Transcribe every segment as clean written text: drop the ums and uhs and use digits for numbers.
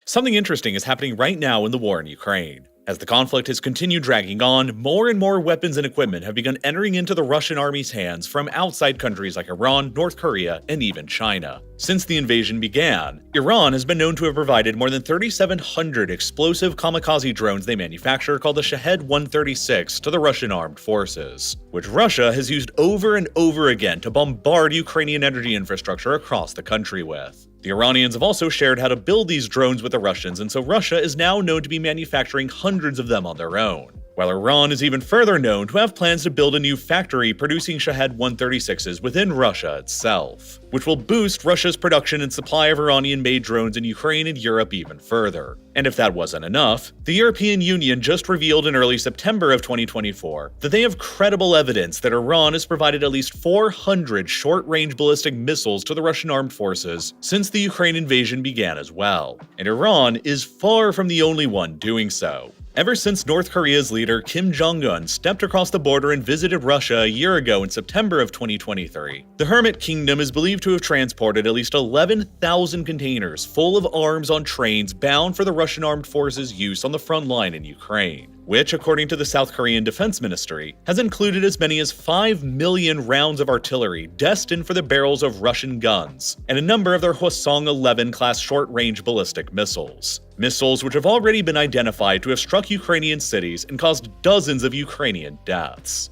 Something interesting is happening right now in the war in Ukraine. As the conflict has continued dragging on, more and more weapons and equipment have begun entering into the Russian army's hands from outside countries like Iran, North Korea, and even China. Since the invasion began, Iran has been known to have provided more than 3,700 explosive kamikaze drones they manufacture called the Shahed 136 to the Russian armed forces, which Russia has used over and over again to bombard Ukrainian energy infrastructure across the country with. The Iranians have also shared how to build these drones with the Russians, and so Russia is now known to be manufacturing hundreds of them on their own. While Iran is even further known to have plans to build a new factory producing Shahed 136s within Russia itself, which will boost Russia's production and supply of Iranian-made drones in Ukraine and Europe even further. And if that wasn't enough, the European Union just revealed in early September of 2024 that they have credible evidence that Iran has provided at least 400 short-range ballistic missiles to the Russian armed forces since the Ukraine invasion began as well. And Iran is far from the only one doing so. Ever since North Korea's leader Kim Jong-un stepped across the border and visited Russia a year ago in September of 2023, the Hermit Kingdom is believed to have transported at least 11,000 containers full of arms on trains bound for the Russian armed forces' use on the front line in Ukraine, which, according to the South Korean Defense Ministry, has included as many as 5 million rounds of artillery destined for the barrels of Russian guns, and a number of their Hwasong-11 class short-range ballistic missiles. Missiles which have already been identified to have struck Ukrainian cities and caused dozens of Ukrainian deaths.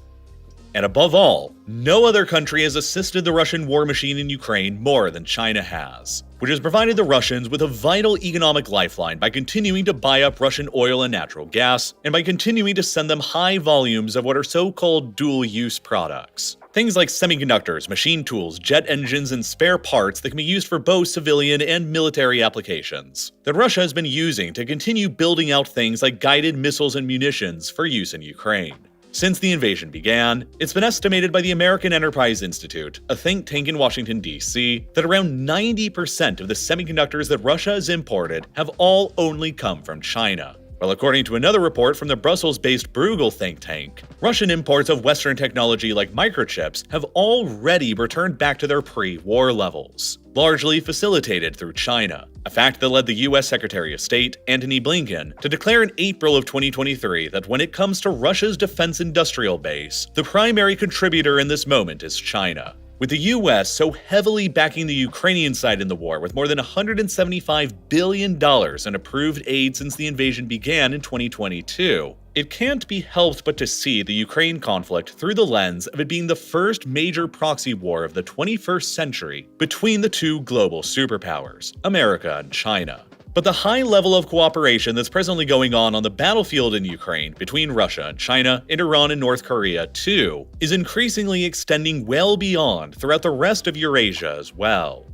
And above all, no other country has assisted the Russian war machine in Ukraine more than China has, which has provided the Russians with a vital economic lifeline by continuing to buy up Russian oil and natural gas, and by continuing to send them high volumes of what are so-called dual-use products. Things like semiconductors, machine tools, jet engines, and spare parts that can be used for both civilian and military applications, that Russia has been using to continue building out things like guided missiles and munitions for use in Ukraine. Since the invasion began, it's been estimated by the American Enterprise Institute, a think tank in Washington, D.C., that around 90% of the semiconductors that Russia has imported have all only come from China. Well, according to another report from the Brussels-based Bruegel think tank, Russian imports of Western technology like microchips have already returned back to their pre-war levels, largely facilitated through China, a fact that led the U.S. Secretary of State, Antony Blinken, to declare in April of 2023 that when it comes to Russia's defense industrial base, the primary contributor in this moment is China. With the US so heavily backing the Ukrainian side in the war with more than $175 billion in approved aid since the invasion began in 2022, it can't be helped but to see the Ukraine conflict through the lens of it being the first major proxy war of the 21st century between the two global superpowers, America and China. But the high level of cooperation that's presently going on the battlefield in Ukraine between Russia and China, and Iran and North Korea too, is increasingly extending well beyond throughout the rest of Eurasia as well.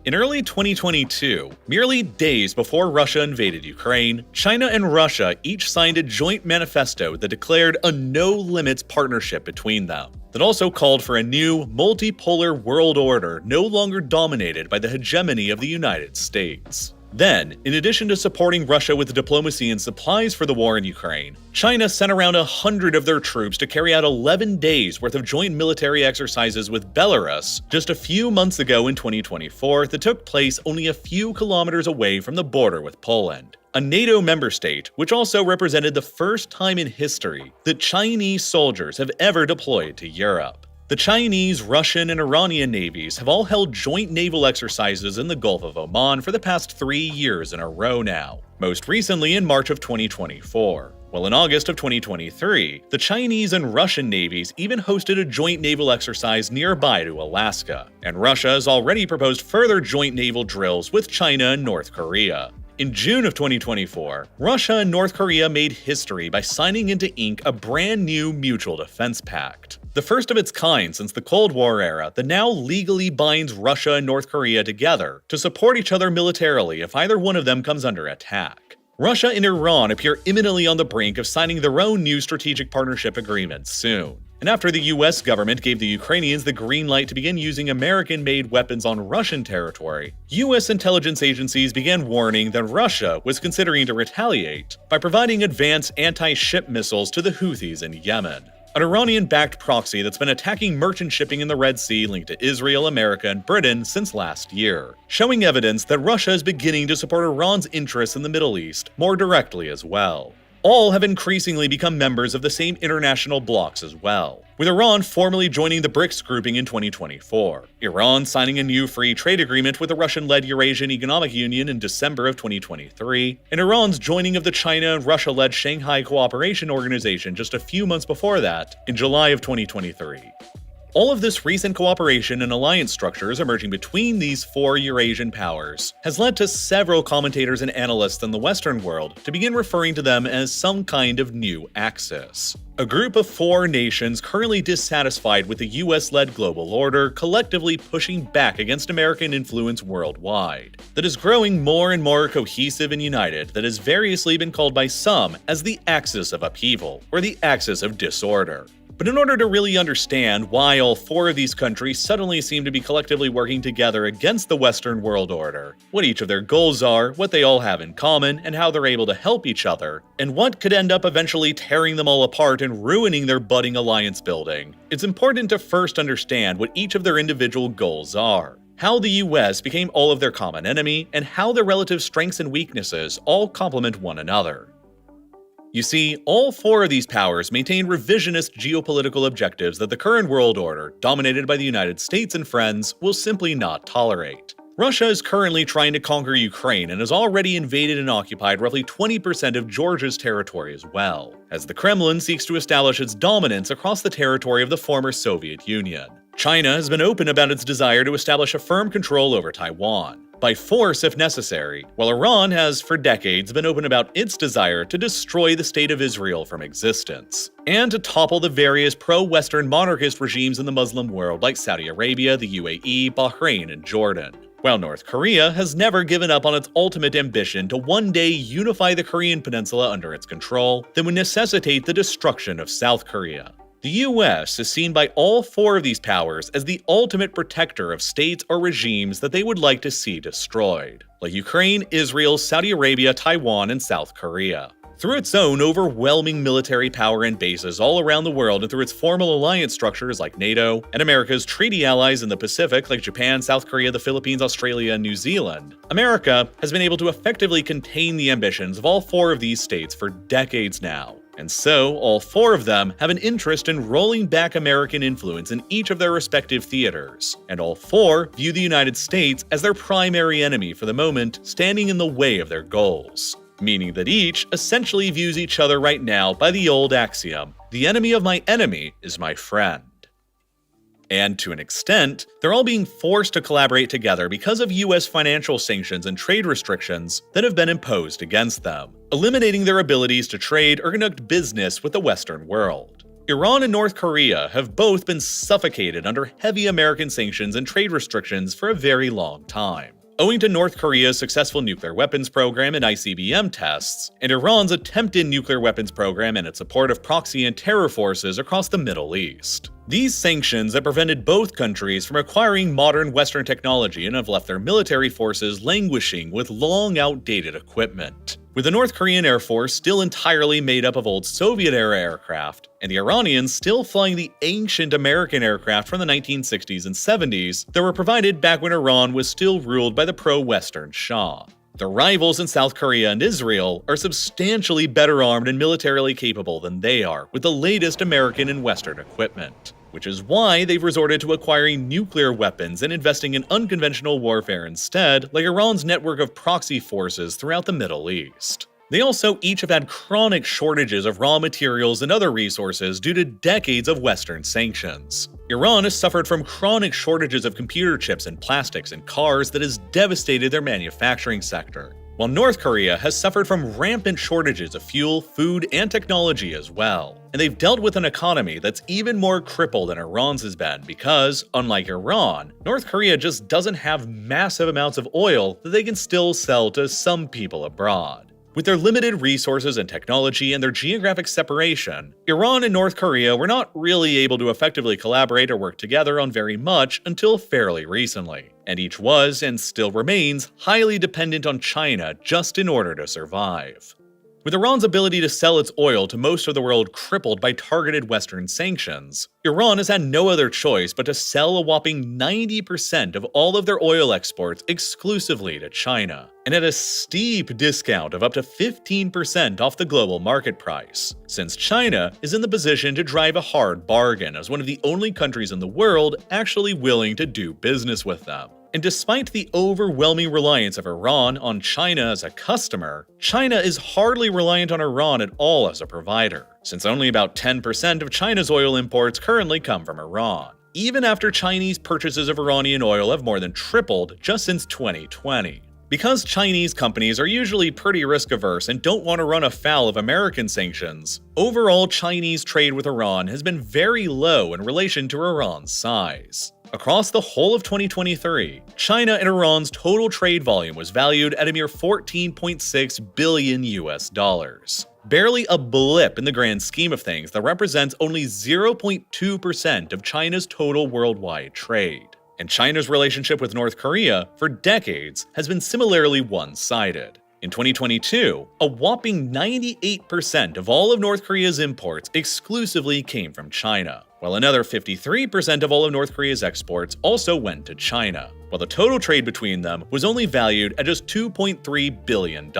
In early 2022, merely days before Russia invaded Ukraine, China and Russia each signed a joint manifesto that declared a no-limits partnership between them, that also called for a new, multipolar world order no longer dominated by the hegemony of the United States. Then, in addition to supporting Russia with diplomacy and supplies for the war in Ukraine, China sent around 100 of their troops to carry out 11 days worth of joint military exercises with Belarus just a few months ago in 2024 that took place only a few kilometers away from the border with Poland, a NATO member state which also represented the first time in history that Chinese soldiers have ever deployed to Europe. The Chinese, Russian, and Iranian navies have all held joint naval exercises in the Gulf of Oman for the past 3 years in a row now, most recently in March of 2024. While in August of 2023, the Chinese and Russian navies even hosted a joint naval exercise nearby to Alaska, and Russia has already proposed further joint naval drills with China and North Korea. In June of 2024, Russia and North Korea made history by signing into ink a brand new mutual defense pact, the first of its kind since the Cold War era that now legally binds Russia and North Korea together to support each other militarily if either one of them comes under attack. Russia and Iran appear imminently on the brink of signing their own new strategic partnership agreement soon. And after the US government gave the Ukrainians the green light to begin using American-made weapons on Russian territory, US intelligence agencies began warning that Russia was considering to retaliate by providing advanced anti-ship missiles to the Houthis in Yemen. an Iranian-backed proxy that's been attacking merchant shipping in the Red Sea linked to Israel, America, and Britain since last year, showing evidence that Russia is beginning to support Iran's interests in the Middle East more directly as well. All have increasingly become members of the same international blocs as well, with Iran formally joining the BRICS grouping in 2024, Iran signing a new free trade agreement with the Russian-led Eurasian Economic Union in December of 2023, and Iran's joining of the China and Russia-led Shanghai Cooperation Organization just a few months before that, in July of 2023. All of this recent cooperation and alliance structures emerging between these four Eurasian powers has led to several commentators and analysts in the Western world to begin referring to them as some kind of new axis. A group of four nations currently dissatisfied with the US-led global order collectively pushing back against American influence worldwide, that is growing more and more cohesive and united, that has variously been called by some as the axis of upheaval, or the axis of disorder. But in order to really understand why all four of these countries suddenly seem to be collectively working together against the Western world order, what each of their goals are, what they all have in common, and how they're able to help each other, and what could end up eventually tearing them all apart and ruining their budding alliance building, it's important to first understand what each of their individual goals are, how the US became all of their common enemy, and how their relative strengths and weaknesses all complement one another. You see, all four of these powers maintain revisionist geopolitical objectives that the current world order, dominated by the United States and friends, will simply not tolerate. Russia is currently trying to conquer Ukraine and has already invaded and occupied roughly 20% of Georgia's territory as well, as the Kremlin seeks to establish its dominance across the territory of the former Soviet Union. China has been open about its desire to establish a firm control over Taiwan, by force if necessary, while Iran has for decades been open about its desire to destroy the State of Israel from existence, and to topple the various pro-Western monarchist regimes in the Muslim world like Saudi Arabia, the UAE, Bahrain, and Jordan. While North Korea has never given up on its ultimate ambition to one day unify the Korean peninsula under its control that would necessitate the destruction of South Korea. The US is seen by all four of these powers as the ultimate protector of states or regimes that they would like to see destroyed, like Ukraine, Israel, Saudi Arabia, Taiwan, and South Korea. Through its own overwhelming military power and bases all around the world, and through its formal alliance structures like NATO, and America's treaty allies in the Pacific like Japan, South Korea, the Philippines, Australia, and New Zealand, America has been able to effectively contain the ambitions of all four of these states for decades now. And so, all four of them have an interest in rolling back American influence in each of their respective theaters, and all four view the United States as their primary enemy for the moment, standing in the way of their goals. Meaning that each essentially views each other right now by the old axiom, the enemy of my enemy is my friend. And to an extent, they're all being forced to collaborate together because of US financial sanctions and trade restrictions that have been imposed against them, eliminating their abilities to trade or conduct business with the Western world. Iran and North Korea have both been suffocated under heavy American sanctions and trade restrictions for a very long time, owing to North Korea's successful nuclear weapons program and ICBM tests, and Iran's attempted nuclear weapons program and its support of proxy and terror forces across the Middle East. These sanctions have prevented both countries from acquiring modern Western technology and have left their military forces languishing with long outdated equipment, with the North Korean Air Force still entirely made up of old Soviet-era aircraft, and the Iranians still flying the ancient American aircraft from the 1960s and 70s that were provided back when Iran was still ruled by the pro-Western Shah. The rivals in South Korea and Israel are substantially better armed and militarily capable than they are with the latest American and Western equipment, which is why they've resorted to acquiring nuclear weapons and investing in unconventional warfare instead, like Iran's network of proxy forces throughout the Middle East. They also each have had chronic shortages of raw materials and other resources due to decades of Western sanctions. Iran has suffered from chronic shortages of computer chips and plastics and cars that has devastated their manufacturing sector, while North Korea has suffered from rampant shortages of fuel, food, and technology as well. And they've dealt with an economy that's even more crippled than Iran's has been because, unlike Iran, North Korea just doesn't have massive amounts of oil that they can still sell to some people abroad. With their limited resources and technology and their geographic separation, Iran and North Korea were not really able to effectively collaborate or work together on very much until fairly recently, and each was, and still remains, highly dependent on China just in order to survive. With Iran's ability to sell its oil to most of the world crippled by targeted Western sanctions, Iran has had no other choice but to sell a whopping 90% of all of their oil exports exclusively to China, and at a steep discount of up to 15% off the global market price, since China is in the position to drive a hard bargain as one of the only countries in the world actually willing to do business with them. And despite the overwhelming reliance of Iran on China as a customer, China is hardly reliant on Iran at all as a provider, since only about 10% of China's oil imports currently come from Iran, even after Chinese purchases of Iranian oil have more than tripled just since 2020. Because Chinese companies are usually pretty risk-averse and don't want to run afoul of American sanctions, overall Chinese trade with Iran has been very low in relation to Iran's size. Across the whole of 2023, China and Iran's total trade volume was valued at a mere $14.6 billion. Barely a blip in the grand scheme of things that represents only 0.2% of China's total worldwide trade. And China's relationship with North Korea, for decades, has been similarly one-sided. In 2022, a whopping 98% of all of North Korea's imports exclusively came from China, while another 53% of all of North Korea's exports also went to China, while the total trade between them was only valued at just $2.3 billion,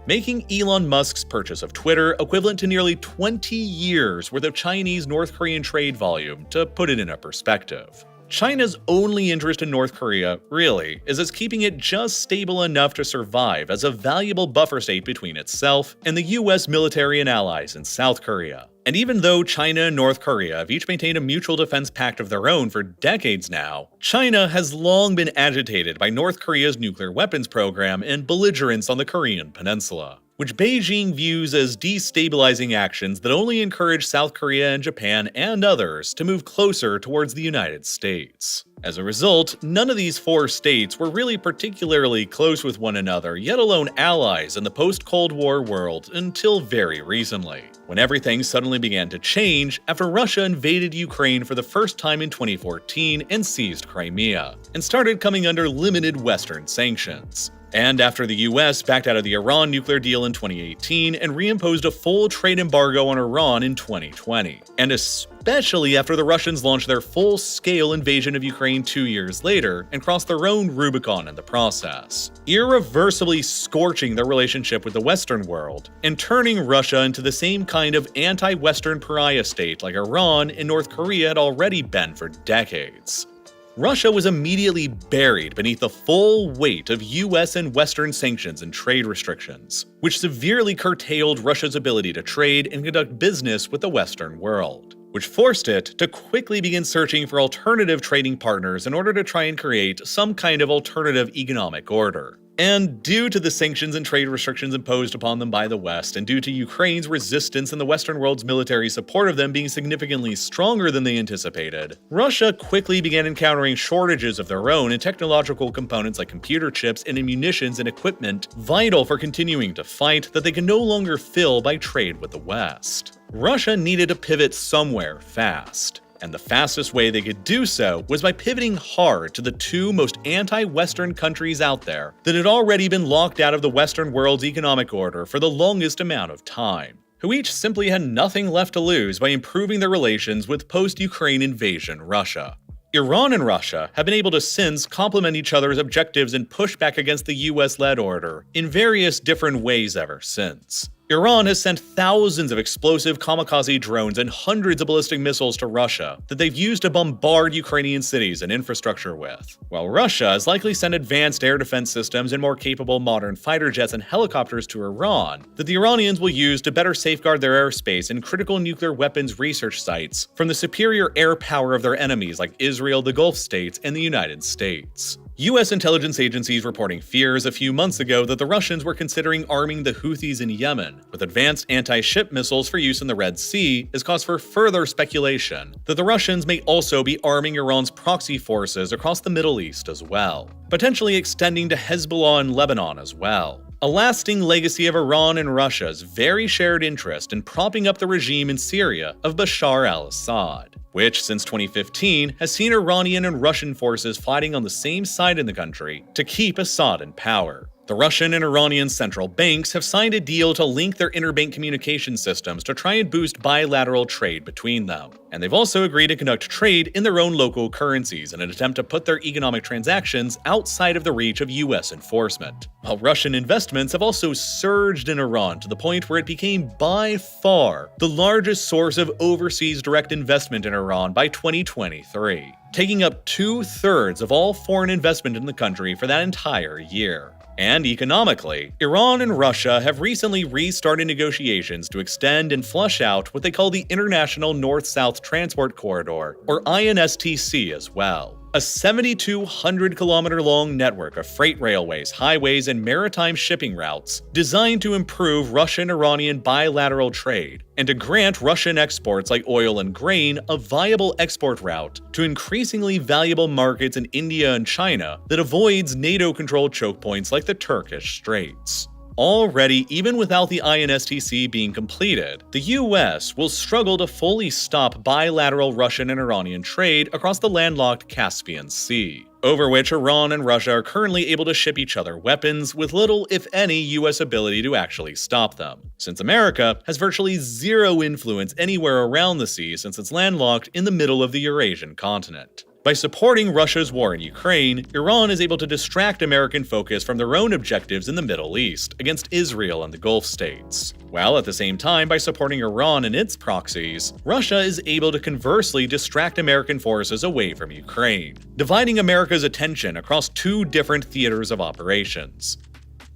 making Elon Musk's purchase of Twitter equivalent to nearly 20 years worth of Chinese-North Korean trade volume, to put it in a perspective. China's only interest in North Korea, really, is as keeping it just stable enough to survive as a valuable buffer state between itself and the US military and allies in South Korea. And even though China and North Korea have each maintained a mutual defense pact of their own for decades now, China has long been agitated by North Korea's nuclear weapons program and belligerence on the Korean peninsula, which Beijing views as destabilizing actions that only encourage South Korea and Japan and others to move closer towards the United States. As a result, none of these four states were really particularly close with one another, yet alone allies in the post-Cold War world until very recently, when everything suddenly began to change after Russia invaded Ukraine for the first time in 2014 and seized Crimea, and started coming under limited Western sanctions. And after the US backed out of the Iran nuclear deal in 2018 and reimposed a full trade embargo on Iran in 2020. And especially after the Russians launched their full-scale invasion of Ukraine 2 years later and crossed their own Rubicon in the process, irreversibly scorching their relationship with the Western world and turning Russia into the same kind of anti-Western pariah state like Iran and North Korea had already been for decades. Russia was immediately buried beneath the full weight of US and Western sanctions and trade restrictions, which severely curtailed Russia's ability to trade and conduct business with the Western world, which forced it to quickly begin searching for alternative trading partners in order to try and create some kind of alternative economic order. And due to the sanctions and trade restrictions imposed upon them by the West, and due to Ukraine's resistance and the Western world's military support of them being significantly stronger than they anticipated, Russia quickly began encountering shortages of their own in technological components like computer chips and munitions and equipment vital for continuing to fight that they can no longer fill by trade with the West. Russia needed to pivot somewhere fast. And the fastest way they could do so was by pivoting hard to the two most anti-Western countries out there that had already been locked out of the Western world's economic order for the longest amount of time, who each simply had nothing left to lose by improving their relations with post-Ukraine invasion Russia. Iran and Russia have been able to since complement each other's objectives and push back against the US-led order in various different ways ever since. Iran has sent thousands of explosive kamikaze drones and hundreds of ballistic missiles to Russia that they've used to bombard Ukrainian cities and infrastructure with, while Russia has likely sent advanced air defense systems and more capable modern fighter jets and helicopters to Iran that the Iranians will use to better safeguard their airspace and critical nuclear weapons research sites from the superior air power of their enemies like Israel, the Gulf states, and the United States. US intelligence agencies reporting fears a few months ago that the Russians were considering arming the Houthis in Yemen with advanced anti-ship missiles for use in the Red Sea is cause for further speculation that the Russians may also be arming Iran's proxy forces across the Middle East as well, potentially extending to Hezbollah and Lebanon as well. A lasting legacy of Iran and Russia's very shared interest in propping up the regime in Syria of Bashar al-Assad, which since 2015 has seen Iranian and Russian forces fighting on the same side in the country to keep Assad in power. The Russian and Iranian central banks have signed a deal to link their interbank communication systems to try and boost bilateral trade between them. And they've also agreed to conduct trade in their own local currencies in an attempt to put their economic transactions outside of the reach of US enforcement. While Russian investments have also surged in Iran to the point where it became by far the largest source of overseas direct investment in Iran by 2023, taking up 2/3 of all foreign investment in the country for that entire year. And economically, Iran and Russia have recently restarted negotiations to extend and flush out what they call the International North-South Transport Corridor, or INSTC as well. A 7,200-kilometer-long network of freight railways, highways, and maritime shipping routes designed to improve Russian-Iranian bilateral trade and to grant Russian exports like oil and grain a viable export route to increasingly valuable markets in India and China that avoids NATO-controlled choke points like the Turkish Straits. Already, even without the INSTC being completed, the US will struggle to fully stop bilateral Russian and Iranian trade across the landlocked Caspian Sea, over which Iran and Russia are currently able to ship each other weapons with little, if any, US ability to actually stop them, since America has virtually zero influence anywhere around the sea since it's landlocked in the middle of the Eurasian continent. By supporting Russia's war in Ukraine, Iran is able to distract American focus from their own objectives in the Middle East against Israel and the Gulf states. While at the same time, by supporting Iran and its proxies, Russia is able to conversely distract American forces away from Ukraine, dividing America's attention across two different theaters of operations.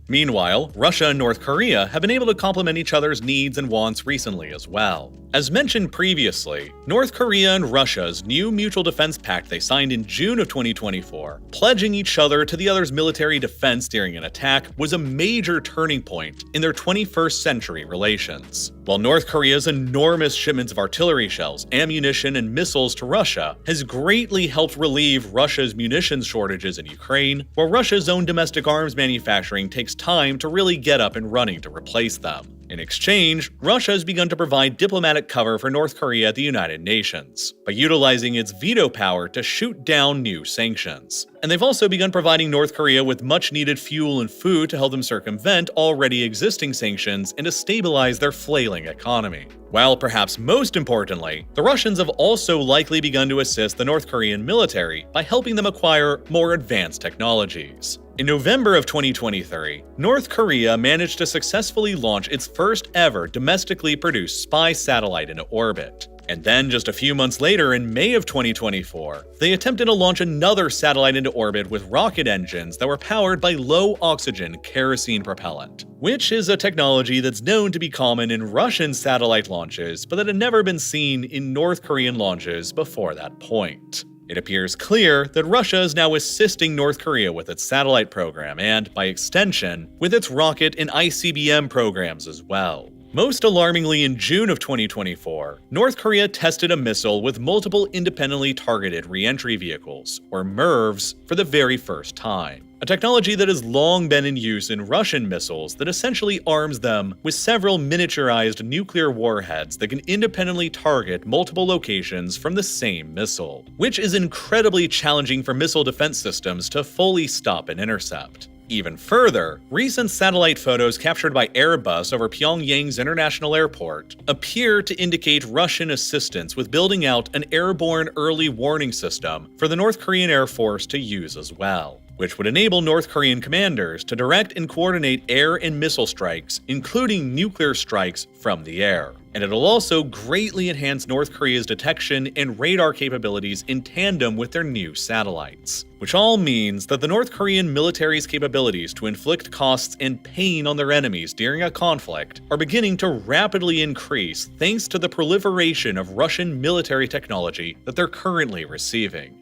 Meanwhile, Russia and North Korea have been able to complement each other's needs and wants recently as well. As mentioned previously, North Korea and Russia's new mutual defense pact they signed in June of 2024, pledging each other to the other's military defense during an attack, was a major turning point in their 21st century relations. While North Korea's enormous shipments of artillery shells, ammunition, and missiles to Russia has greatly helped relieve Russia's munitions shortages in Ukraine, while Russia's own domestic arms manufacturing takes time to really get up and running to replace them. In exchange, Russia has begun to provide diplomatic cover for North Korea at the United Nations by utilizing its veto power to shoot down new sanctions. And they've also begun providing North Korea with much-needed fuel and food to help them circumvent already existing sanctions and to stabilize their flailing economy. While perhaps most importantly, the Russians have also likely begun to assist the North Korean military by helping them acquire more advanced technologies. In November of 2023, North Korea managed to successfully launch its first ever domestically produced spy satellite into orbit. And then just a few months later, in May of 2024, they attempted to launch another satellite into orbit with rocket engines that were powered by low-oxygen kerosene propellant, which is a technology that's known to be common in Russian satellite launches, but that had never been seen in North Korean launches before that point. It appears clear that Russia is now assisting North Korea with its satellite program and, by extension, with its rocket and ICBM programs as well. Most alarmingly, in June of 2024, North Korea tested a missile with multiple independently targeted re-entry vehicles, or MIRVs, for the very first time. A technology that has long been in use in Russian missiles that essentially arms them with several miniaturized nuclear warheads that can independently target multiple locations from the same missile, which is incredibly challenging for missile defense systems to fully stop and intercept. Even further, recent satellite photos captured by Airbus over Pyongyang's international airport appear to indicate Russian assistance with building out an airborne early warning system for the North Korean Air Force to use as well, which would enable North Korean commanders to direct and coordinate air and missile strikes, including nuclear strikes from the air. And it'll also greatly enhance North Korea's detection and radar capabilities in tandem with their new satellites, which all means that the North Korean military's capabilities to inflict costs and pain on their enemies during a conflict are beginning to rapidly increase thanks to the proliferation of Russian military technology that they're currently receiving.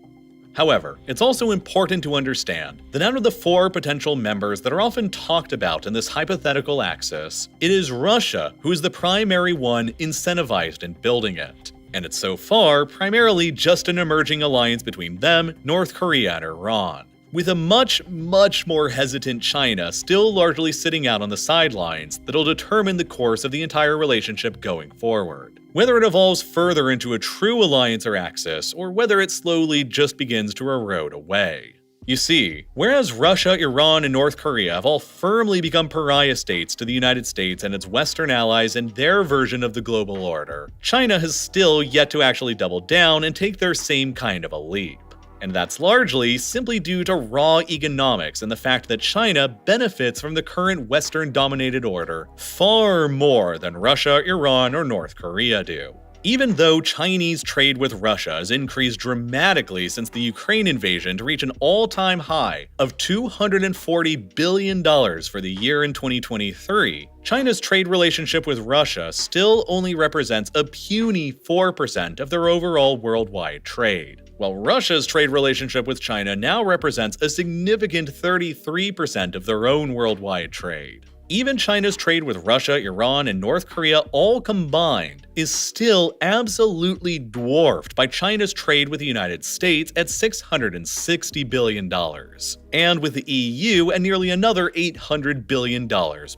However, it's also important to understand that out of the four potential members that are often talked about in this hypothetical axis, it is Russia who is the primary one incentivized in building it. And it's so far primarily just an emerging alliance between them, North Korea, and Iran, with a much more hesitant China still largely sitting out on the sidelines that'll determine the course of the entire relationship going forward. Whether it evolves further into a true alliance or axis, or whether it slowly just begins to erode away. You see, whereas Russia, Iran, and North Korea have all firmly become pariah states to the United States and its Western allies in their version of the global order, China has still yet to actually double down and take their same kind of a leap. And that's largely simply due to raw economics and the fact that China benefits from the current Western-dominated order far more than Russia, Iran, or North Korea do. Even though Chinese trade with Russia has increased dramatically since the Ukraine invasion to reach an all-time high of $240 billion for the year in 2023, China's trade relationship with Russia still only represents a puny 4% of their overall worldwide trade, while Russia's trade relationship with China now represents a significant 33% of their own worldwide trade. Even China's trade with Russia, Iran, and North Korea all combined is still absolutely dwarfed by China's trade with the United States at $660 billion, and with the EU at nearly another $800 billion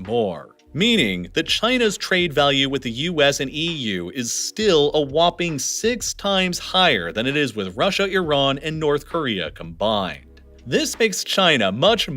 more. Meaning that China's trade value with the US and EU is still a whopping 6 times higher than it is with Russia, Iran, and North Korea combined. This makes China much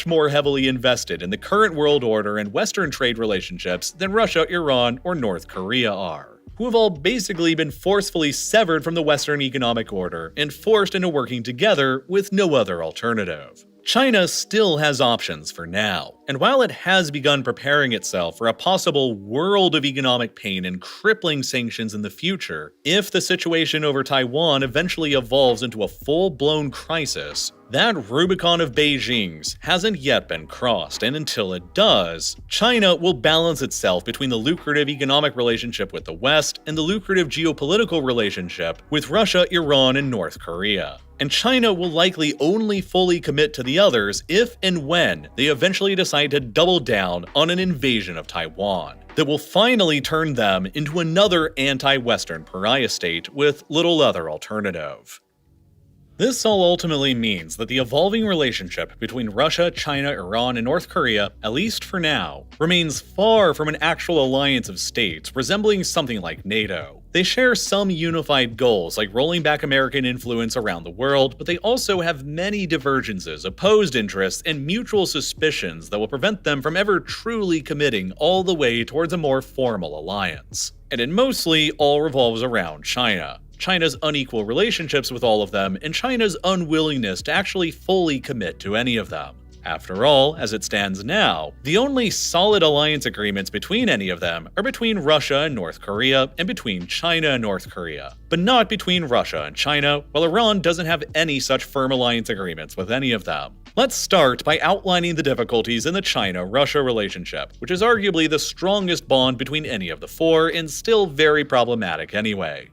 more heavily invested in the current world order and Western trade relationships than Russia, Iran, or North Korea are, who have all basically been forcefully severed from the Western economic order and forced into working together with no other alternative. China still has options for now, and while it has begun preparing itself for a possible world of economic pain and crippling sanctions in the future, if the situation over Taiwan eventually evolves into a full-blown crisis, that Rubicon of Beijing's hasn't yet been crossed, and until it does, China will balance itself between the lucrative economic relationship with the West and the lucrative geopolitical relationship with Russia, Iran, and North Korea. And China will likely only fully commit to the others if and when they eventually decide to double down on an invasion of Taiwan that will finally turn them into another anti-Western pariah state with little other alternative. This all ultimately means that the evolving relationship between Russia, China, Iran, and North Korea, at least for now, remains far from an actual alliance of states resembling something like NATO. They share some unified goals like rolling back American influence around the world, but they also have many divergences, opposed interests, and mutual suspicions that will prevent them from ever truly committing all the way towards a more formal alliance. And it mostly all revolves around China. China's unequal relationships with all of them, and China's unwillingness to actually fully commit to any of them. After all, as it stands now, the only solid alliance agreements between any of them are between Russia and North Korea, and between China and North Korea, but not between Russia and China, while Iran doesn't have any such firm alliance agreements with any of them. Let's start by outlining the difficulties in the China-Russia relationship, which is arguably the strongest bond between any of the four, and still very problematic anyway.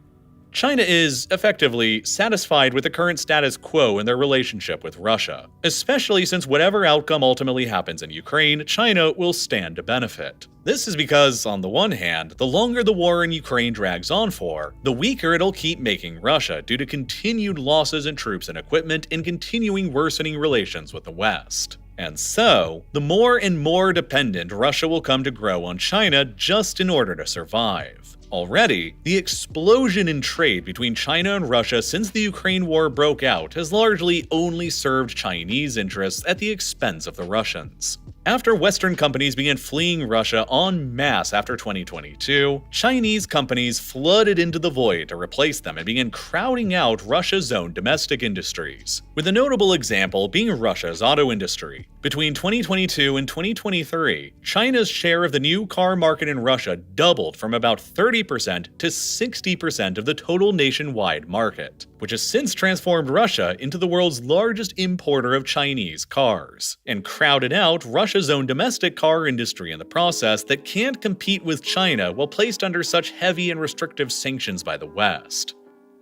China is, effectively, satisfied with the current status quo in their relationship with Russia, especially since whatever outcome ultimately happens in Ukraine, China will stand to benefit. This is because, on the one hand, the longer the war in Ukraine drags on for, the weaker it'll keep making Russia due to continued losses in troops and equipment and continuing worsening relations with the West. And so, the more and more dependent Russia will come to grow on China just in order to survive. Already, the explosion in trade between China and Russia since the Ukraine war broke out has largely only served Chinese interests at the expense of the Russians. After Western companies began fleeing Russia en masse after 2022, Chinese companies flooded into the void to replace them and began crowding out Russia's own domestic industries, with a notable example being Russia's auto industry. Between 2022 and 2023, China's share of the new car market in Russia doubled from about 30% to 60% of the total nationwide market, which has since transformed Russia into the world's largest importer of Chinese cars, and crowded out Russia's own domestic car industry in the process that can't compete with China while placed under such heavy and restrictive sanctions by the West.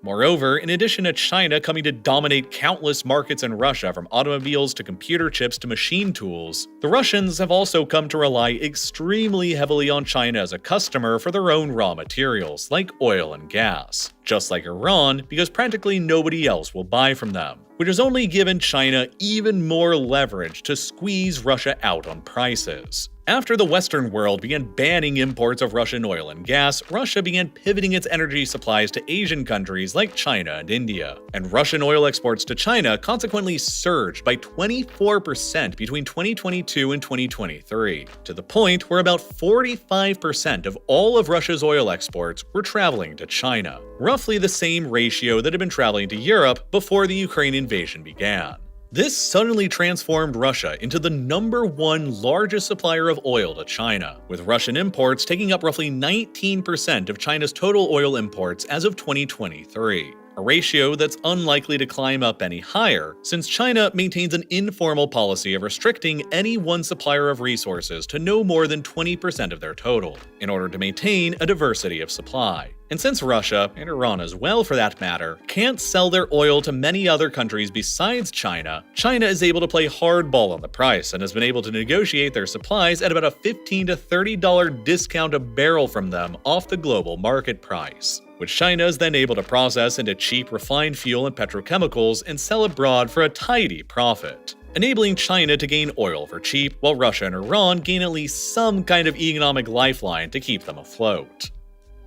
Moreover, in addition to China coming to dominate countless markets in Russia from automobiles to computer chips to machine tools, the Russians have also come to rely extremely heavily on China as a customer for their own raw materials, like oil and gas, just like Iran, because practically nobody else will buy from them, which has only given China even more leverage to squeeze Russia out on prices. After the Western world began banning imports of Russian oil and gas, Russia began pivoting its energy supplies to Asian countries like China and India. And Russian oil exports to China consequently surged by 24% between 2022 and 2023, to the point where about 45% of all of Russia's oil exports were traveling to China, roughly the same ratio that had been traveling to Europe before the Ukraine invasion began. This suddenly transformed Russia into the #1 largest supplier of oil to China, with Russian imports taking up roughly 19% of China's total oil imports as of 2023. A ratio that's unlikely to climb up any higher, since China maintains an informal policy of restricting any one supplier of resources to no more than 20% of their total, in order to maintain a diversity of supply. And since Russia, and Iran as well for that matter, can't sell their oil to many other countries besides China, China is able to play hardball on the price and has been able to negotiate their supplies at about a $15 to $30 discount a barrel from them off the global market price, which China is then able to process into cheap refined fuel and petrochemicals and sell abroad for a tidy profit, enabling China to gain oil for cheap, while Russia and Iran gain at least some kind of economic lifeline to keep them afloat.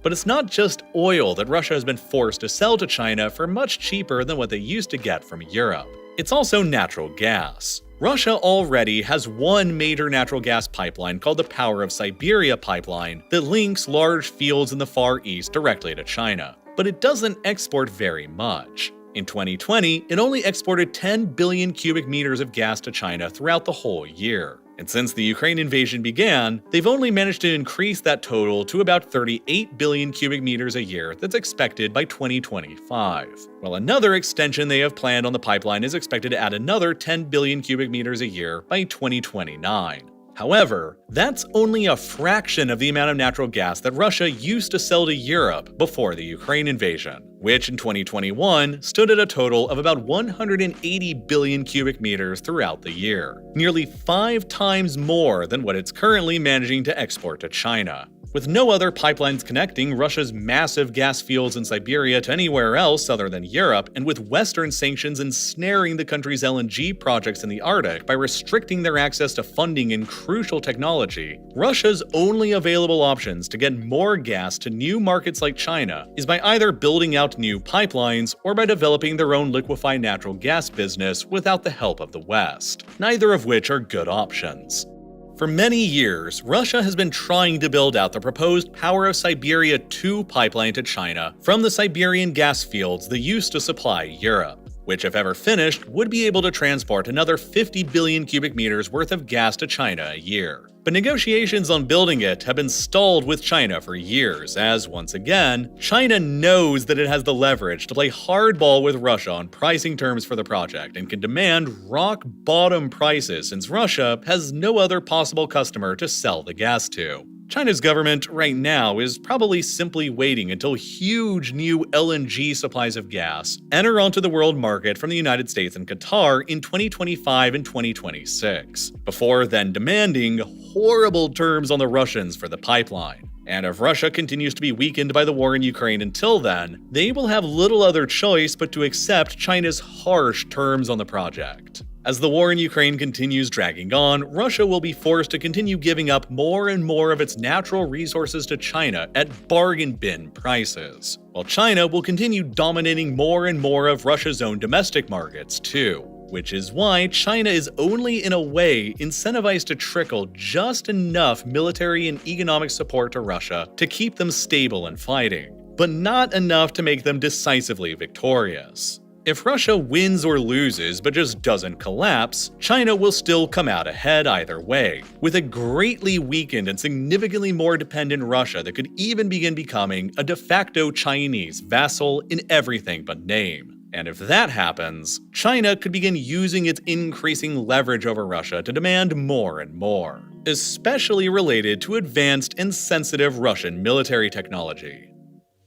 But it's not just oil that Russia has been forced to sell to China for much cheaper than what they used to get from Europe. It's also natural gas. Russia already has one major natural gas pipeline called the Power of Siberia pipeline that links large fields in the Far East directly to China, but it doesn't export very much. In 2020, it only exported 10 billion cubic meters of gas to China throughout the whole year. And since the Ukraine invasion began, they've only managed to increase that total to about 38 billion cubic meters a year that's expected by 2025. While another extension they have planned on the pipeline is expected to add another 10 billion cubic meters a year by 2029. However, that's only a fraction of the amount of natural gas that Russia used to sell to Europe before the Ukraine invasion, which in 2021 stood at a total of about 180 billion cubic meters throughout the year, nearly 5 times more than what it's currently managing to export to China. With no other pipelines connecting Russia's massive gas fields in Siberia to anywhere else other than Europe, and with Western sanctions ensnaring the country's LNG projects in the Arctic by restricting their access to funding and crucial technology, Russia's only available options to get more gas to new markets like China is by either building out new pipelines or by developing their own liquefied natural gas business without the help of the West, neither of which are good options. For many years, Russia has been trying to build out the proposed Power of Siberia 2 pipeline to China from the Siberian gas fields that used to supply Europe, which if ever finished would be able to transport another 50 billion cubic meters worth of gas to China a year. But negotiations on building it have been stalled with China for years, as once again, China knows that it has the leverage to play hardball with Russia on pricing terms for the project and can demand rock-bottom prices since Russia has no other possible customer to sell the gas to. China's government right now is probably simply waiting until huge new LNG supplies of gas enter onto the world market from the United States and Qatar in 2025 and 2026, before then demanding horrible terms on the Russians for the pipeline. And if Russia continues to be weakened by the war in Ukraine until then, they will have little other choice but to accept China's harsh terms on the project. As the war in Ukraine continues dragging on, Russia will be forced to continue giving up more and more of its natural resources to China at bargain bin prices, while China will continue dominating more and more of Russia's own domestic markets too, which is why China is only in a way incentivized to trickle just enough military and economic support to Russia to keep them stable and fighting, but not enough to make them decisively victorious. If Russia wins or loses but just doesn't collapse, China will still come out ahead either way, with a greatly weakened and significantly more dependent Russia that could even begin becoming a de facto Chinese vassal in everything but name. And if that happens, China could begin using its increasing leverage over Russia to demand more and more, especially related to advanced and sensitive Russian military technology.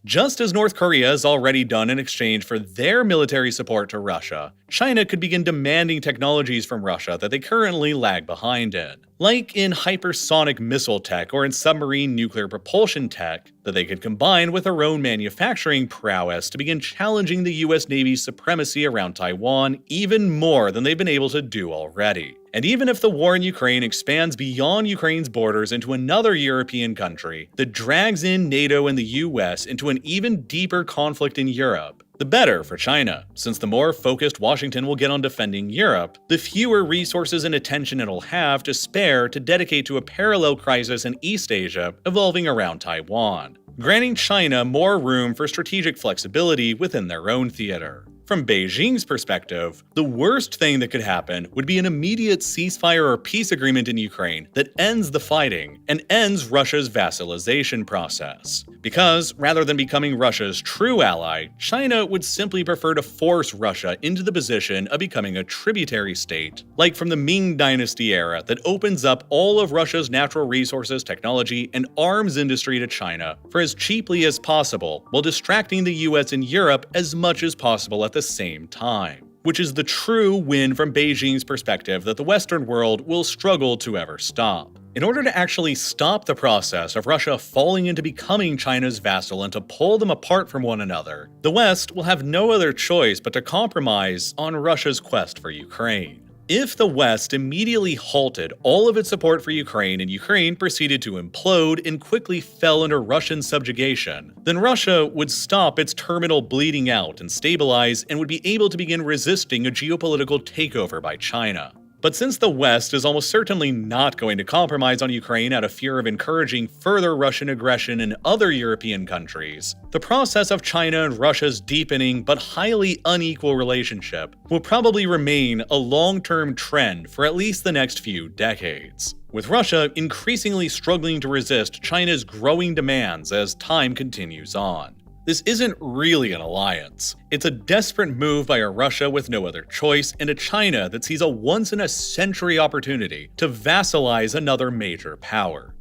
Just as North Korea has already done in exchange for their military support to Russia, China could begin demanding technologies from Russia that they currently lag behind in, like in hypersonic missile tech or in submarine nuclear propulsion tech, that they could combine with their own manufacturing prowess to begin challenging the US Navy's supremacy around Taiwan even more than they've been able to do already. And even if the war in Ukraine expands beyond Ukraine's borders into another European country that drags in NATO and the US into an even deeper conflict in Europe, the better for China, since the more focused Washington will get on defending Europe, the fewer resources and attention it'll have to spare to dedicate to a parallel crisis in East Asia evolving around Taiwan, granting China more room for strategic flexibility within their own theater. From Beijing's perspective, the worst thing that could happen would be an immediate ceasefire or peace agreement in Ukraine that ends the fighting and ends Russia's vassalization process. Because, rather than becoming Russia's true ally, China would simply prefer to force Russia into the position of becoming a tributary state, like from the Ming Dynasty era that opens up all of Russia's natural resources, technology, and arms industry to China for as cheaply as possible, while distracting the US and Europe as much as possible at the same time, which is the true win from Beijing's perspective that the Western world will struggle to ever stop. In order to actually stop the process of Russia falling into becoming China's vassal and to pull them apart from one another, the West will have no other choice but to compromise on Russia's quest for Ukraine. If the West immediately halted all of its support for Ukraine and Ukraine proceeded to implode and quickly fell under Russian subjugation, then Russia would stop its terminal bleeding out and stabilize and would be able to begin resisting a geopolitical takeover by China. But since the West is almost certainly not going to compromise on Ukraine out of fear of encouraging further Russian aggression in other European countries, the process of China and Russia's deepening but highly unequal relationship will probably remain a long-term trend for at least the next few decades, with Russia increasingly struggling to resist China's growing demands as time continues on. This isn't really an alliance. It's a desperate move by a Russia with no other choice and a China that sees a once-in-a-century opportunity to vassalize another major power.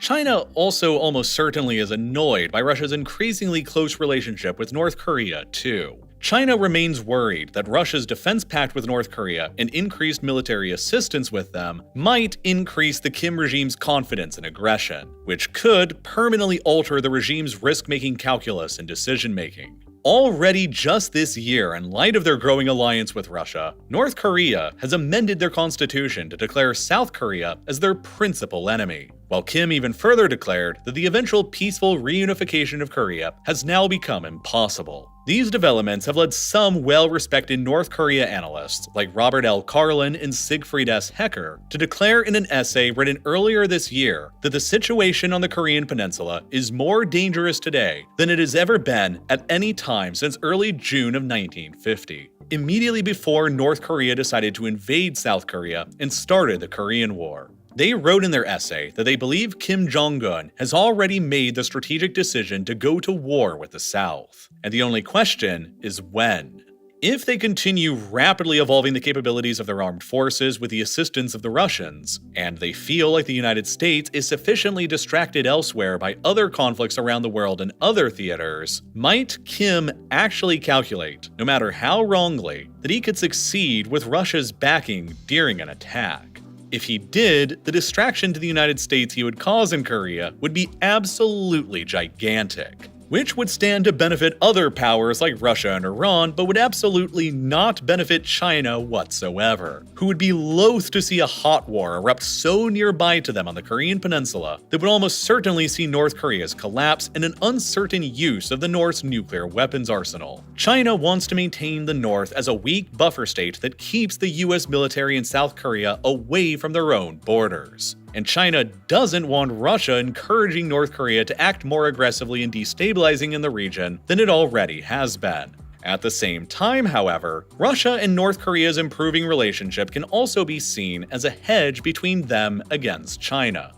China also almost certainly is annoyed by Russia's increasingly close relationship with North Korea, too. China remains worried that Russia's defense pact with North Korea and increased military assistance with them might increase the Kim regime's confidence in aggression, which could permanently alter the regime's risk-making calculus and decision-making. Already just this year, in light of their growing alliance with Russia, North Korea has amended their constitution to declare South Korea as their principal enemy, while Kim even further declared that the eventual peaceful reunification of Korea has now become impossible. These developments have led some well-respected North Korea analysts, like Robert L. Carlin and Siegfried S. Hecker, to declare in an essay written earlier this year that the situation on the Korean peninsula is more dangerous today than it has ever been at any time since early June of 1950, immediately before North Korea decided to invade South Korea and started the Korean War. They wrote in their essay that they believe Kim Jong-un has already made the strategic decision to go to war with the South, and the only question is when. If they continue rapidly evolving the capabilities of their armed forces with the assistance of the Russians, and they feel like the United States is sufficiently distracted elsewhere by other conflicts around the world and other theaters, might Kim actually calculate, no matter how wrongly, that he could succeed with Russia's backing during an attack? If he did, the distraction to the United States he would cause in Korea would be absolutely gigantic, which would stand to benefit other powers like Russia and Iran, but would absolutely not benefit China whatsoever, who would be loath to see a hot war erupt so nearby to them on the Korean peninsula that would almost certainly see North Korea's collapse and an uncertain use of the North's nuclear weapons arsenal. China wants to maintain the North as a weak buffer state that keeps the US military in South Korea away from their own borders. And China doesn't want Russia encouraging North Korea to act more aggressively and destabilizing in the region than it already has been. At the same time, however, Russia and North Korea's improving relationship can also be seen as a hedge between them against China.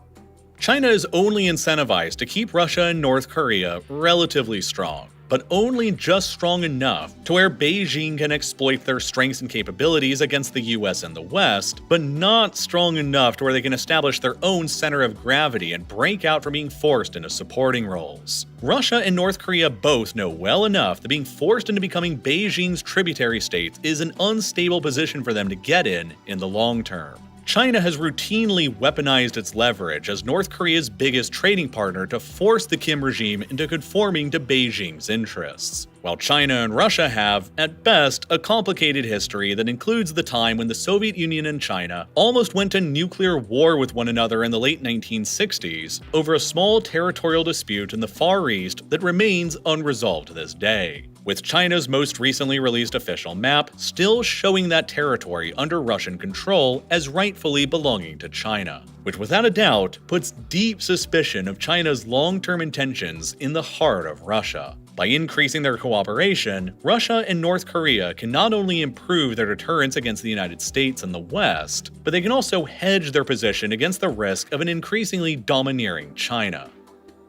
China is only incentivized to keep Russia and North Korea relatively strong, but only just strong enough to where Beijing can exploit their strengths and capabilities against the US and the West, but not strong enough to where they can establish their own center of gravity and break out from being forced into supporting roles. Russia and North Korea both know well enough that being forced into becoming Beijing's tributary states is an unstable position for them to get in the long term. China has routinely weaponized its leverage as North Korea's biggest trading partner to force the Kim regime into conforming to Beijing's interests. While China and Russia have, at best, a complicated history that includes the time when the Soviet Union and China almost went to nuclear war with one another in the late 1960s over a small territorial dispute in the Far East that remains unresolved to this day, with China's most recently released official map still showing that territory under Russian control as rightfully belonging to China, which without a doubt puts deep suspicion of China's long-term intentions in the heart of Russia. By increasing their cooperation, Russia and North Korea can not only improve their deterrence against the United States and the West, but they can also hedge their position against the risk of an increasingly domineering China.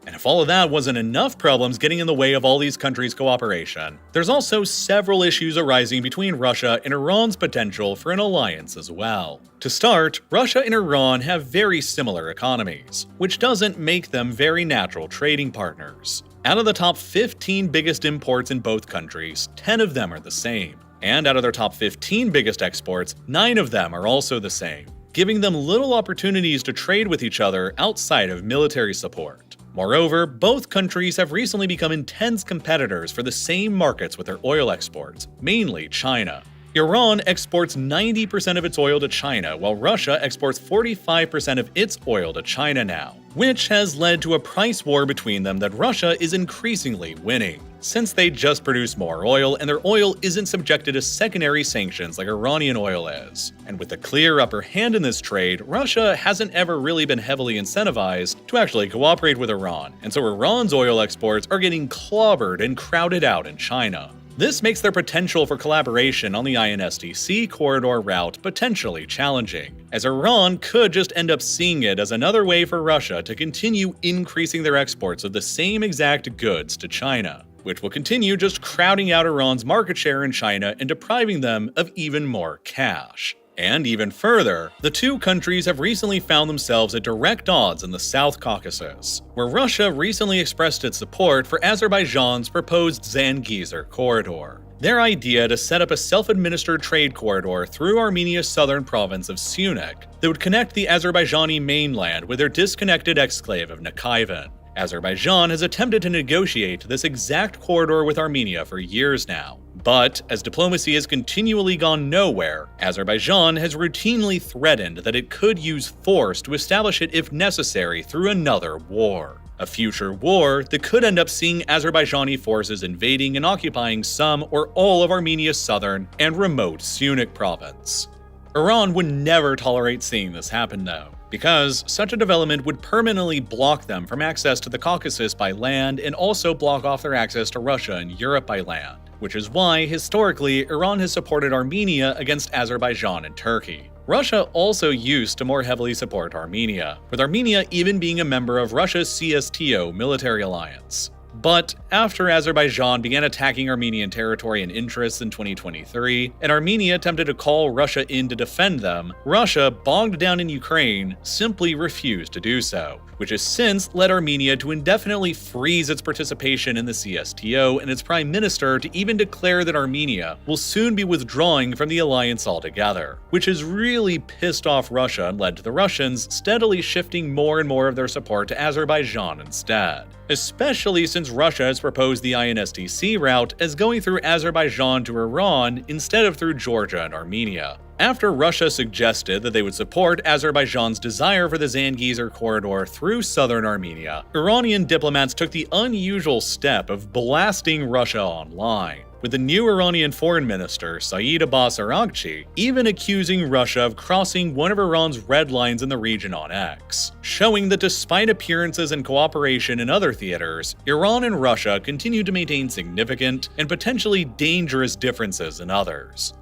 And if all of that wasn't enough problems getting in the way of all these countries' cooperation, there's also several issues arising between Russia and Iran's potential for an alliance as well. To start, Russia and Iran have very similar economies, which doesn't make them very natural trading partners. Out of the top 15 biggest imports in both countries, 10 of them are the same. And out of their top 15 biggest exports, 9 of them are also the same, giving them little opportunities to trade with each other outside of military support. Moreover, both countries have recently become intense competitors for the same markets with their oil exports, mainly China. Iran exports 90% of its oil to China, while Russia exports 45% of its oil to China now, which has led to a price war between them that Russia is increasingly winning, since they just produce more oil and their oil isn't subjected to secondary sanctions like Iranian oil is. And with a clear upper hand in this trade, Russia hasn't ever really been heavily incentivized to actually cooperate with Iran, and so Iran's oil exports are getting clobbered and crowded out in China. This makes their potential for collaboration on the INSTC corridor route potentially challenging, as Iran could just end up seeing it as another way for Russia to continue increasing their exports of the same exact goods to China, which will continue just crowding out Iran's market share in China and depriving them of even more cash. And even further, the two countries have recently found themselves at direct odds in the South Caucasus, where Russia recently expressed its support for Azerbaijan's proposed Zangezur corridor. Their idea to set up a self-administered trade corridor through Armenia's southern province of Syunik that would connect the Azerbaijani mainland with their disconnected exclave of Nakhchivan. Azerbaijan has attempted to negotiate this exact corridor with Armenia for years now. But, as diplomacy has continually gone nowhere, Azerbaijan has routinely threatened that it could use force to establish it if necessary through another war. A future war that could end up seeing Azerbaijani forces invading and occupying some or all of Armenia's southern and remote Syunik province. Iran would never tolerate seeing this happen though, because such a development would permanently block them from access to the Caucasus by land and also block off their access to Russia and Europe by land, which is why, historically, Iran has supported Armenia against Azerbaijan and Turkey. Russia also used to more heavily support Armenia, with Armenia even being a member of Russia's CSTO military alliance. But after Azerbaijan began attacking Armenian territory and interests in 2023, and Armenia attempted to call Russia in to defend them, Russia, bogged down in Ukraine, simply refused to do so, which has since led Armenia to indefinitely freeze its participation in the CSTO and its prime minister to even declare that Armenia will soon be withdrawing from the alliance altogether, which has really pissed off Russia and led to the Russians steadily shifting more and more of their support to Azerbaijan instead. Especially since Russia has proposed the INSTC route as going through Azerbaijan to Iran instead of through Georgia and Armenia. After Russia suggested that they would support Azerbaijan's desire for the Zangezur corridor through southern Armenia, Iranian diplomats took the unusual step of blasting Russia online, with the new Iranian foreign minister, Saeed Abbas Araghchi, even accusing Russia of crossing one of Iran's red lines in the region on X, showing that despite appearances and cooperation in other theaters, Iran and Russia continue to maintain significant and potentially dangerous differences in others.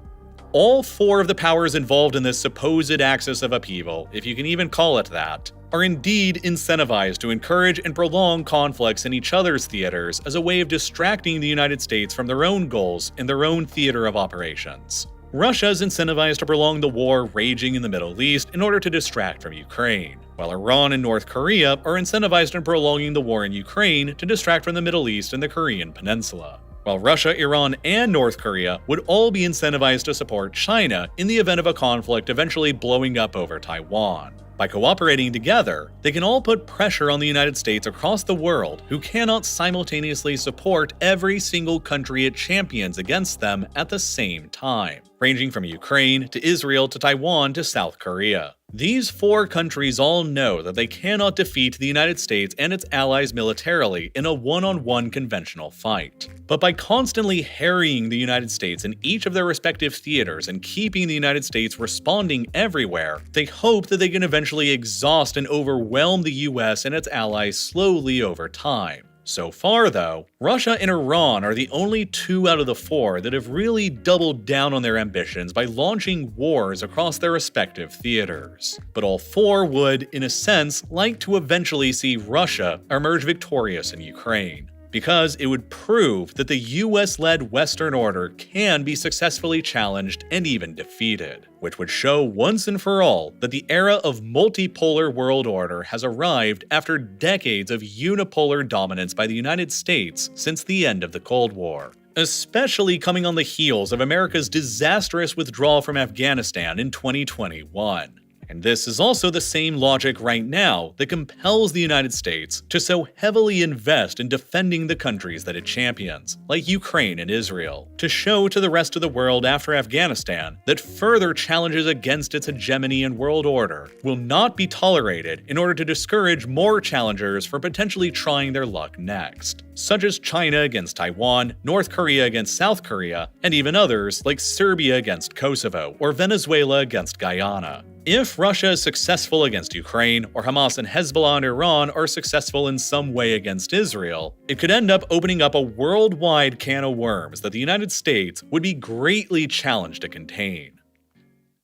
All four of the powers involved in this supposed axis of upheaval, if you can even call it that, are indeed incentivized to encourage and prolong conflicts in each other's theaters as a way of distracting the United States from their own goals in their own theater of operations. Russia is incentivized to prolong the war raging in the Middle East in order to distract from Ukraine, while Iran and North Korea are incentivized in prolonging the war in Ukraine to distract from the Middle East and the Korean Peninsula. while Russia, Iran, and North Korea would all be incentivized to support China in the event of a conflict eventually blowing up over Taiwan. By cooperating together, they can all put pressure on the United States across the world, who cannot simultaneously support every single country it champions against them at the same time, ranging from Ukraine to Israel to Taiwan to South Korea. These four countries all know that they cannot defeat the United States and its allies militarily in a one-on-one conventional fight. But by constantly harrying the United States in each of their respective theaters and keeping the United States responding everywhere, they hope that they can eventually exhaust and overwhelm the US and its allies slowly over time. So far, though, Russia and Iran are the only two out of the four that have really doubled down on their ambitions by launching wars across their respective theaters. But all four would, in a sense, like to eventually see Russia emerge victorious in Ukraine, because it would prove that the US-led Western order can be successfully challenged and even defeated, which would show once and for all that the era of multipolar world order has arrived after decades of unipolar dominance by the United States since the end of the Cold War, especially coming on the heels of America's disastrous withdrawal from Afghanistan in 2021. And this is also the same logic right now that compels the United States to so heavily invest in defending the countries that it champions, like Ukraine and Israel, to show to the rest of the world after Afghanistan that further challenges against its hegemony and world order will not be tolerated in order to discourage more challengers from potentially trying their luck next, such as China against Taiwan, North Korea against South Korea, and even others like Serbia against Kosovo or Venezuela against Guyana. If Russia is successful against Ukraine, or Hamas and Hezbollah and Iran are successful in some way against Israel, it could end up opening up a worldwide can of worms that the United States would be greatly challenged to contain.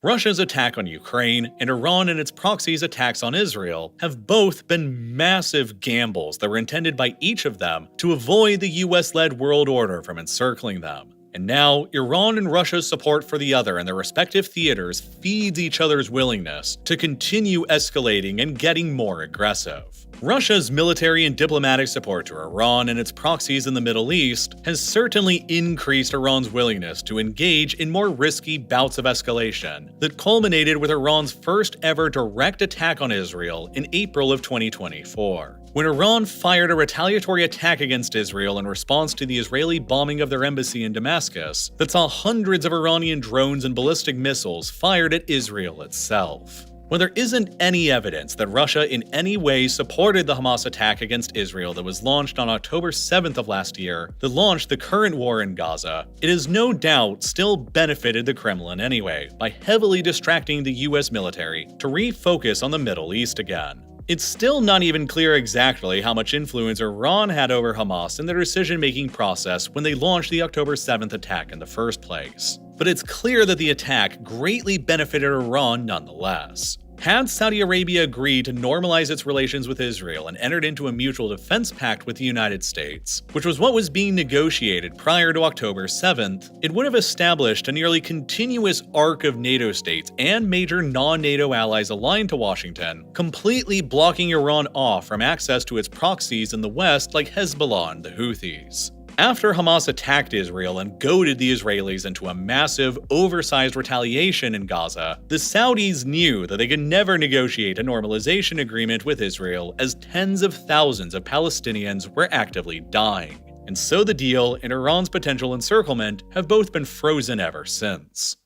Russia's attack on Ukraine and Iran and its proxies' attacks on Israel have both been massive gambles that were intended by each of them to avoid the US-led world order from encircling them. And now, Iran and Russia's support for the other in their respective theaters feeds each other's willingness to continue escalating and getting more aggressive. Russia's military and diplomatic support to Iran and its proxies in the Middle East has certainly increased Iran's willingness to engage in more risky bouts of escalation that culminated with Iran's first ever direct attack on Israel in April of 2024. When Iran fired a retaliatory attack against Israel in response to the Israeli bombing of their embassy in Damascus that saw hundreds of Iranian drones and ballistic missiles fired at Israel itself. When there isn't any evidence that Russia in any way supported the Hamas attack against Israel that was launched on October 7th of last year, that launched the current war in Gaza, it has no doubt still benefited the Kremlin anyway by heavily distracting the US military to refocus on the Middle East again. It's still not even clear exactly how much influence Iran had over Hamas in their decision-making process when they launched the October 7th attack in the first place. But it's clear that the attack greatly benefited Iran nonetheless. Had Saudi Arabia agreed to normalize its relations with Israel and entered into a mutual defense pact with the United States, which was what was being negotiated prior to October 7th, it would have established a nearly continuous arc of NATO states and major non-NATO allies aligned to Washington, completely blocking Iran off from access to its proxies in the West like Hezbollah and the Houthis. After Hamas attacked Israel and goaded the Israelis into a massive, oversized retaliation in Gaza, the Saudis knew that they could never negotiate a normalization agreement with Israel as tens of thousands of Palestinians were actively dying. And so the deal and Iran's potential encirclement have both been frozen ever since.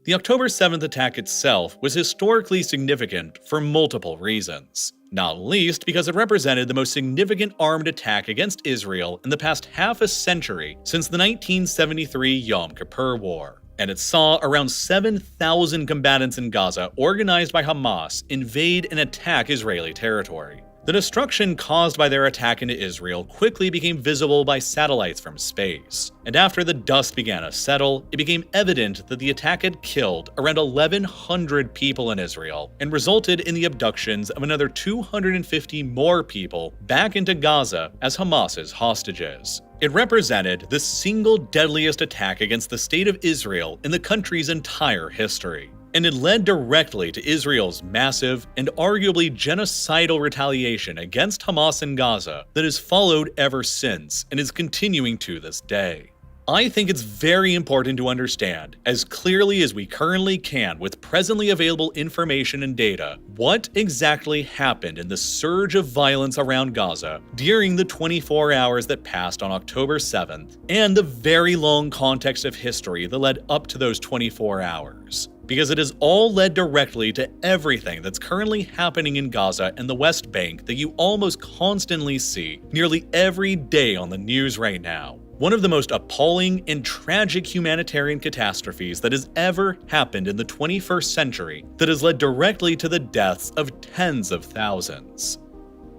The October 7th attack itself was historically significant for multiple reasons. Not least because it represented the most significant armed attack against Israel in the past half a century since the 1973 Yom Kippur War. And it saw around 7,000 combatants in Gaza organized by Hamas invade and attack Israeli territory. The destruction caused by their attack into Israel quickly became visible by satellites from space, and after the dust began to settle, it became evident that the attack had killed around 1,100 people in Israel and resulted in the abductions of another 250 more people back into Gaza as Hamas's hostages. It represented the single deadliest attack against the state of Israel in the country's entire history. And it led directly to Israel's massive and arguably genocidal retaliation against Hamas in Gaza that has followed ever since and is continuing to this day. I think it's very important to understand, as clearly as we currently can with presently available information and data, what exactly happened in the surge of violence around Gaza during the 24 hours that passed on October 7th, and the very long context of history that led up to those 24 hours. Because it has all led directly to everything that's currently happening in Gaza and the West Bank that you almost constantly see nearly every day on the news right now. One of the most appalling and tragic humanitarian catastrophes that has ever happened in the 21st century that has led directly to the deaths of tens of thousands.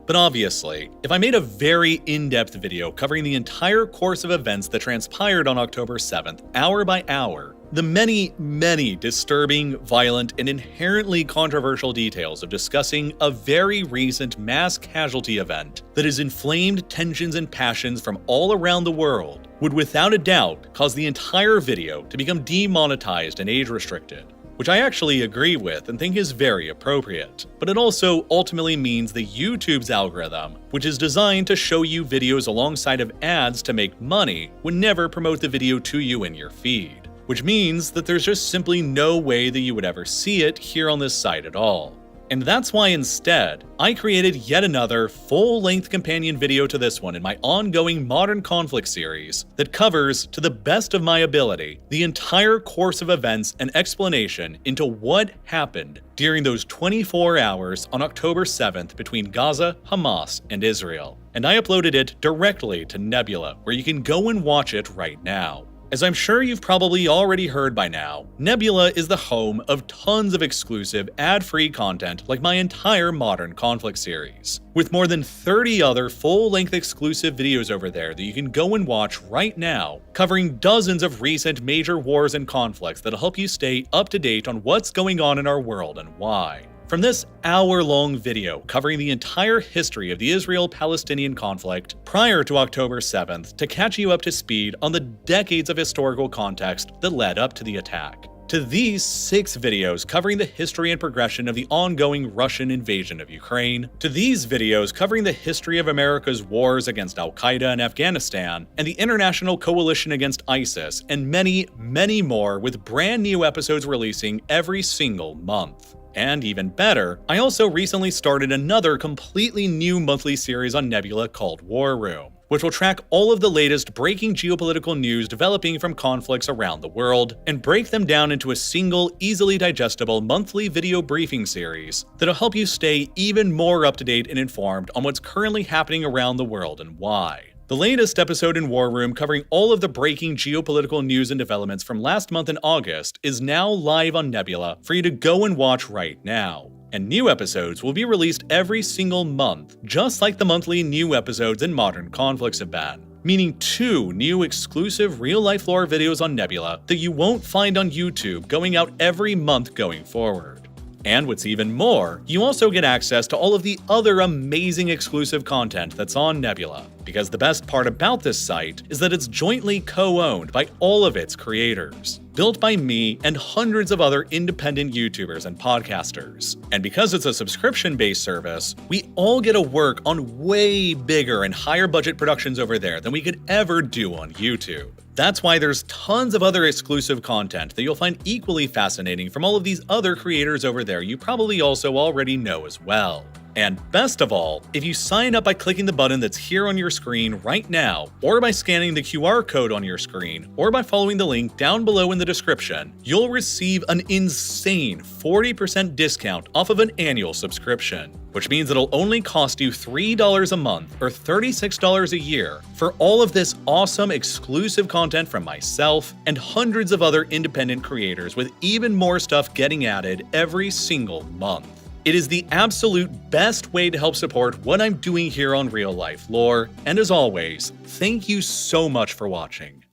But obviously, if I made a very in-depth video covering the entire course of events that transpired on October 7th, hour by hour, the many disturbing, violent, and inherently controversial details of discussing a very recent mass casualty event that has inflamed tensions and passions from all around the world would without a doubt cause the entire video to become demonetized and age-restricted. Which I actually agree with and think is very appropriate. But it also ultimately means that YouTube's algorithm, which is designed to show you videos alongside of ads to make money, would never promote the video to you in your feed. Which means that there's just simply no way that you would ever see it here on this site at all. And that's why instead, I created yet another full-length companion video to this one in my ongoing Modern Conflict series that covers, to the best of my ability, the entire course of events and explanation into what happened during those 24 hours on October 7th between Gaza, Hamas, and Israel. And I uploaded it directly to Nebula, where you can go and watch it right now. As I'm sure you've probably already heard by now, Nebula is the home of tons of exclusive, ad-free content like my entire Modern Conflict series, with more than 30 other full-length exclusive videos over there that you can go and watch right now, covering dozens of recent major wars and conflicts that'll help you stay up to date on what's going on in our world and why. From this hour-long video covering the entire history of the Israel-Palestinian conflict prior to October 7th to catch you up to speed on the decades of historical context that led up to the attack, to these 6 videos covering the history and progression of the ongoing Russian invasion of Ukraine, to these videos covering the history of America's wars against Al-Qaeda in Afghanistan and the international coalition against ISIS, and many more, with brand new episodes releasing every single month. And even better, I also recently started another completely new monthly series on Nebula called War Room, which will track all of the latest breaking geopolitical news developing from conflicts around the world, and break them down into a single, easily digestible monthly video briefing series that'll help you stay even more up to date and informed on what's currently happening around the world and why. The latest episode in War Room, covering all of the breaking geopolitical news and developments from last month in August, is now live on Nebula for you to go and watch right now. And new episodes will be released every single month, just like the monthly new episodes in Modern Conflicts have been. Meaning 2 new exclusive real-life lore videos on Nebula that you won't find on YouTube going out every month going forward. And what's even more, you also get access to all of the other amazing exclusive content that's on Nebula. Because the best part about this site is that it's jointly co-owned by all of its creators, built by me and hundreds of other independent YouTubers and podcasters. And because it's a subscription-based service, we all get to work on way bigger and higher budget productions over there than we could ever do on YouTube. That's why there's tons of other exclusive content that you'll find equally fascinating from all of these other creators over there you probably also already know as well. And best of all, if you sign up by clicking the button that's here on your screen right now, or by scanning the QR code on your screen, or by following the link down below in the description, you'll receive an insane 40% discount off of an annual subscription, which means it'll only cost you $3 a month or $36 a year for all of this awesome exclusive content from myself and hundreds of other independent creators, with even more stuff getting added every single month. It is the absolute best way to help support what I'm doing here on Real Life Lore, and as always, thank you so much for watching.